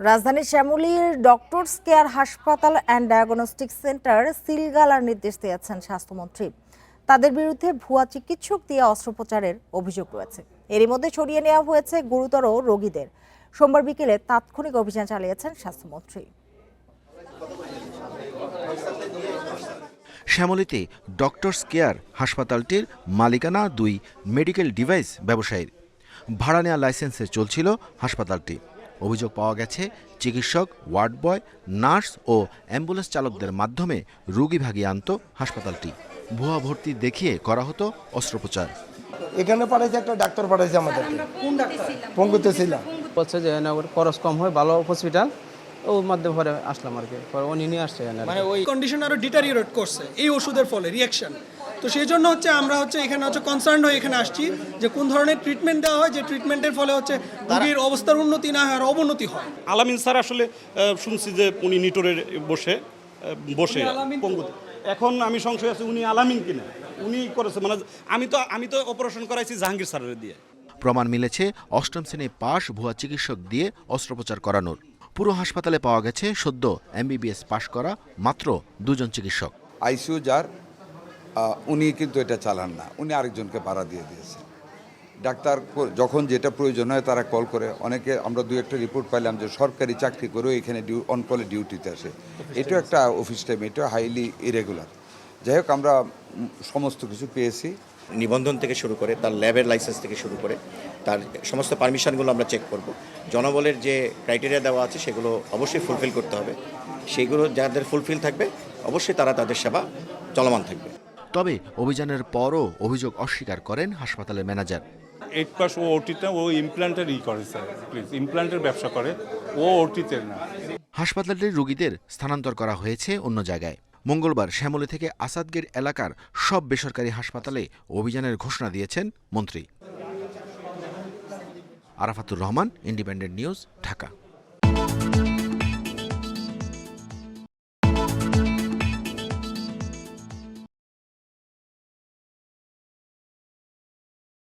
রাজধানীর শ্যামলীর doctors care হাসপাতাল and diagnostic centre সিলগালার নির্দেশ দিয়েছেন স্বাস্থ্যমন্ত্রী। তাদের বিরুদ্ধে ভুয়া চিকিৎসক দিয়ে অস্ত্রোপচারের অভিযোগ রয়েছে। এরই মধ্যে সরিয়ে নেওয়া হয়েছে গুরুতর রোগীদের। সোমবার বিকেলে তাৎক্ষণিক অভিযান চালিয়েছেন স্বাস্থ্যমন্ত্রী। শ্যামলীতে ডক্টরস কেয়ার হাসপাতালটির মালিকানা দুই মেডিকেল ডিভাইস ব্যবসায়ীর। ভাড়া নেওয়া লাইসেন্সে চলছিল হাসপাতালটি। অভিযোগ পাওয়া গেছে চিকিৎসক, ওয়ার্ড বয়, নার্স ও অ্যাম্বুলেন্স চালকদের মাধ্যমে রোগী ভাগিয়ে আনত হাসপাতালটি। ভুয়া ভর্তি দেখিয়ে করা হতো অস্ত্রোপচার। এখানে পাঠাইছে একটা ডাক্তার পাঠাইছে আমাদেরকে। পঙ্গুতে ছিলাম বলছে যে খরচ কম হয়, ভালো হসপিটাল, ওর মধ্যে পরে আসলাম আর কি। পরে উনি নিয়ে আসছে, মানে ওই কন্ডিশন আরো ডিটারিয়েট করছে এই ওষুধের ফলে রিঅ্যাকশন। তো সেই জন্য আমরা এখানে কনসার্ন হয়ে এখানে আসছি যে কোন ধরনের ট্রিটমেন্ট দেওয়া হয়, যে ট্রিটমেন্টের ফলে রোগীর অবস্থার উন্নতি না হয় আর অবনতি হয়। আলামিন স্যার আসলে শুনছি যে উনি নিটোরের বসে পঙ্গুতে। এখন আমি সংশয় আছে উনি আলামিন কিনা, উনি করেছে। মানে আমি তো অপারেশন করাইছি জাহাঙ্গীর স্যারের দিয়ে। প্রমাণ মিলেছে অষ্টম শ্রেণী পাশ ভুয়া চিকিৎসক দিয়ে অস্ত্রোপচার করানোর। পুরো হাসপাতালে পাওয়া গেছে সদ্য MBBS পাশ করা মাত্র 2 জন চিকিৎসক। আইসিইউ যার উনি কিন্তু এটা চালান না, উনি আরেকজনকে ভাড়া দিয়ে দিয়েছেন। ডাক্তার যখন যেটা প্রয়োজন হয় তারা কল করে। অনেকে আমরা 2-1টা রিপোর্ট পাইলাম যে সরকারি চাকরি করেও এখানে অনকলে ডিউটিতে আসে। এটাও একটা অফিস টাইম, এটা হাইলি ইরেগুলার। যাই হোক, আমরা সমস্ত কিছু পেয়েছি। নিবন্ধন থেকে শুরু করে তার ল্যাবের লাইসেন্স থেকে শুরু করে তার সমস্ত পারমিশনগুলো আমরা চেক করব। জনবলের যে ক্রাইটেরিয়া দেওয়া আছে সেগুলো অবশ্যই ফুলফিল করতে হবে। সেগুলো যাদের ফুলফিল থাকবে অবশ্যই তারা তাদের সেবা চলমান থাকবে। তবে অভিযানের পরও অভিযোগ অস্বীকার করেন হাসপাতালের ম্যানেজার। 8 পাস ও ওটিটা ও ইমপ্ল্যান্টের করে স্যার, প্লিজ ইমপ্ল্যান্টের ব্যবসা করে, ও ওটিতে না। হাসপাতালটির রোগীদের স্থানান্তর করা হয়েছে অন্য জায়গায়। মঙ্গলবার শ্যামলী থেকে আসাদগের এলাকার সব বেসরকারি হাসপাতালে অভিযানের ঘোষণা দিয়েছেন মন্ত্রী। Arafatur Rahman, independent news, Dhaka.